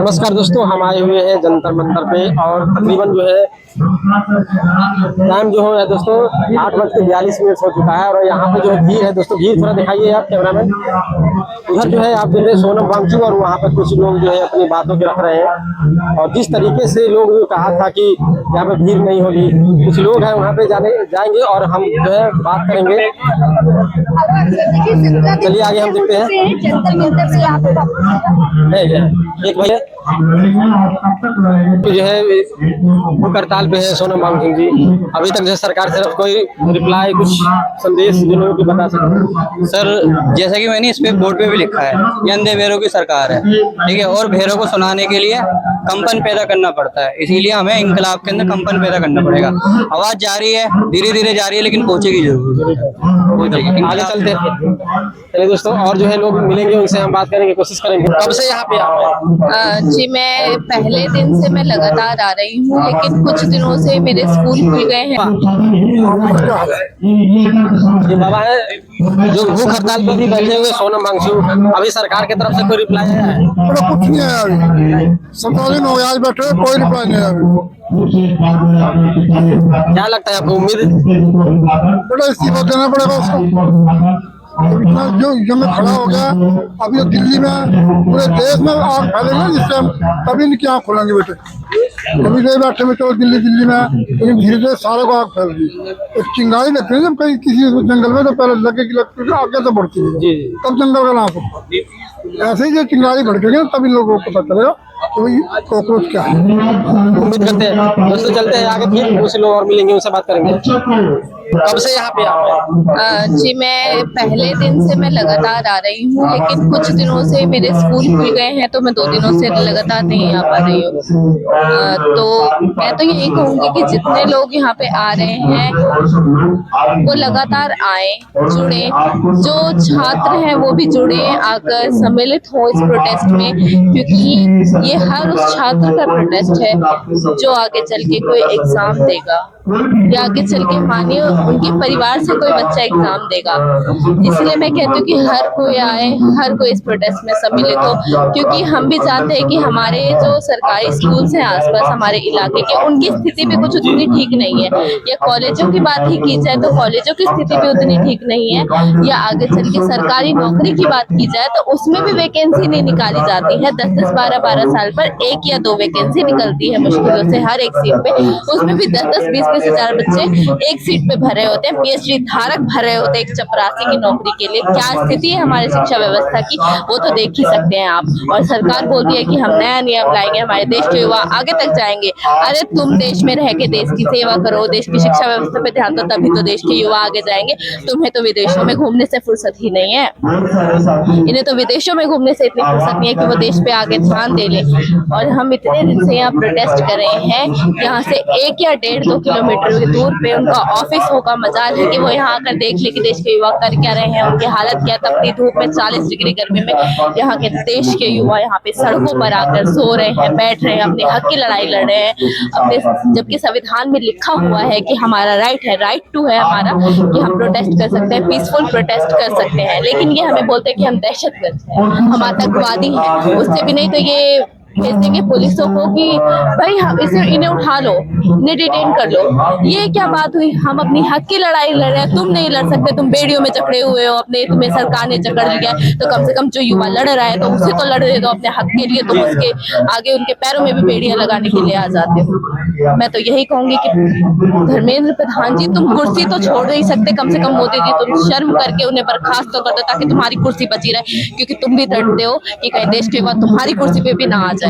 नमस्कार दोस्तों, हम आए हुए हैं जंतर मंतर पे और तकरीबन जो है टाइम जो है दोस्तों 8:42 हो चुका है। और यहाँ पे जो है भीड़ है दोस्तों, भीड़ थोड़ा दिखाइए आप कैमरामैन। उधर जो है आप देख रहे हैं सोनम वांगचुक, और वहाँ पे कुछ लोग जो है अपनी बातों के रख रहे हैं। और जिस तरीके से लोग कहा था कि यहाँ पे भीड़ नहीं होगी, कुछ लोग हैं वहाँ पे जाएंगे और हम जो है बात करेंगे। चलिए आगे हम देखते हैं। एक भैया जो है वो हड़ताल पे है, सोनम वांगचुक जी। अभी तक जो सरकार से कोई रिप्लाई, कुछ संदेश जिन लोगों को बता सकते सर, जैसा कि मैंने इस पे बोर्ड पे भी लिखा है, ये अंधे बहरों की सरकार है, ठीक है। और बहरों को सुनाने के लिए कंपन पैदा करना पड़ता है, इसीलिए हमें इंकलाब के अंदर कंपन पैदा करना पड़ेगा। आवाज जारी है, धीरे धीरे जारी है, लेकिन पहुंचेगी जरूर। आगे चलते हैं। चलिए दोस्तों, और जो है लोग मिलेंगे, उनसे हम बात करेंगे, कोशिश करेंगे। कब से यहाँ पे आप हैं? जी, मैं पहले दिन से मैं लगातार आ रही हूँ, लेकिन कुछ दिनों से मेरे स्कूल खुल गए हैं। ये बाबा है जो भूख हड़ताल पे भी बैठे हुए, सोनम वांगचुक। अभी सरकार की तरफ से कोई रिप्लाई आया है? कुछ नहीं आया अभी। 17 दिन हो गया आज बैठे, कोई रिप्लाई नहीं आया अभी। क्या लगता है आपको, उम्मीद बड़ा इस्तीफा देना पड़ेगा उसको। इतना जो में खड़ा हो गया, अभी दिल्ली में पूरे देश में आग फैलेगा जिससे हम कभी नहीं क्या खोलेंगे बेटे। अभी नहीं बैठे में तो दिल्ली में, लेकिन धीरे धीरे सारे को आग फैल गई। एक चिंगारी लगती है जब कहीं किसी जंगल में, तो पहले लगे कि लगती है आगे तो बढ़ती है, तब जंगल का नाम होता। ऐसे ही जो चिंगारी भड़केगी तभी लोगों को पता चलेगा तो कॉकरोच क्या है। उम्मीद करते हैं दोस्तों, चलते हैं आगे, फिर कुछ लोग और मिलेंगे, उनसे बात करेंगे। कब से यहाँ पे आप हैं? जी, मैं पहले दिन से मैं लगातार आ रही हूँ, लेकिन कुछ दिनों से मेरे स्कूल खुल गए हैं, तो मैं 2 दिनों से लगातार नहीं आ पा रही हूँ। तो मैं तो यही कहूँगी कि जितने लोग यहाँ पे आ रहे हैं वो लगातार आए, जुड़े। जो छात्र हैं वो भी जुड़े, आकर सम्मिलित हो इस प्रोटेस्ट में, क्योंकि ये हर उस छात्र का प्रोटेस्ट है जो आगे चल के कोई एग्जाम देगा, या आगे चल के मानिए उनके परिवार से कोई बच्चा एग्जाम देगा। इसलिए मैं कहती हूँ कि हर कोई आए, हर कोई इस प्रोटेस्ट में सम्मिलित हो, क्योंकि हम भी जानते हैं कि हमारे जो सरकारी स्कूल्स हैं आसपास हमारे इलाके के, उनकी स्थिति भी कुछ उतनी ठीक नहीं है। या कॉलेजों की बात ही की जाए तो कॉलेजों की स्थिति भी उतनी ठीक नहीं है। या आगे चल के सरकारी नौकरी की बात की जाए तो उसमें भी वैकेंसी नहीं निकाली जाती है। 10-10, 12-12 साल पर 1 या 2 वैकेंसी निकलती है मुश्किलों से हर एक सीट पे। उसमें भी 10-10, 20-20 हजार बच्चे एक सीट पे भरे होते हैं, पीएचडी धारक भरे होते हैं एक चपरासी की नौकरी के लिए। क्या स्थिति है हमारी शिक्षा व्यवस्था की, वो तो देख ही सकते हैं आप। और सरकार बोलती है कि हम नया नियम लाएंगे, हमारे देश के युवा आगे तक जाएंगे। अरे तुम देश में रह के देश की सेवा करो, देश की शिक्षा व्यवस्था पे ध्यान दो, तभी तो देश के युवा आगे जाएंगे। तुम्हें तो विदेशों में घूमने से फुर्सत ही नहीं है, इन्हें तो विदेशों में घूमने से इतनी फुर्सत नहीं है कि वो देश पे आगे ध्यान दे ले। और हम इतने दिन से यहाँ प्रोटेस्ट कर रहे हैं, यहाँ से 1 या 1.5-2 किलोमीटर की दूर पे उनका ऑफिस होगा। मजाल है कि वो यहाँ आकर देख ले कि देश के युवा कर क्या रहे हैं, उनकी हालत क्या। तपती धूप में 40 डिग्री गर्मी में यहाँ के देश के युवा यहाँ पे सड़कों पर आकर सो रहे हैं, बैठ रहे हैं, अपने हक की लड़ाई लड़ रहे हैं अपने। जबकि संविधान में लिखा हुआ है कि हमारा राइट है, राइट टू है हमारा, कि हम प्रोटेस्ट कर सकते हैं, पीसफुल प्रोटेस्ट कर सकते हैं। लेकिन ये हमें बोलते हैं कि हम दहशतगर्द हैं, हम आतंकवादी हैं। उससे भी नहीं तो ये भेज देंगे पुलिसों को कि भाई इन्हें उठा लो, इन्हें डिटेन कर लो। ये क्या बात हुई? हम अपनी हक की लड़ाई लड़ रहे हैं, तुम नहीं लड़ सकते, तुम बेड़ियों में जकड़े हुए हो अपने, तुम्हें सरकार ने जकड़ लिया है। तो कम से कम जो युवा लड़ रहा है तो उसे तो लड़ने दो अपने हक के लिए, तुम उसके आगे उनके पैरों में भी बेड़ियां लगाने के लिए आ जाते हो। मैं तो यही कहूंगी कि धर्मेंद्र प्रधान जी, तुम कुर्सी तो छोड़ नहीं सकते, कम से कम मोदी जी तुम शर्म करके उन्हें बर्खास्त तो कर दो, ताकि तुम्हारी कुर्सी बची रहे। क्योंकि तुम भी डरते हो कि कहीं देश के युवा तुम्हारी कुर्सी पे भी ना आ जाए।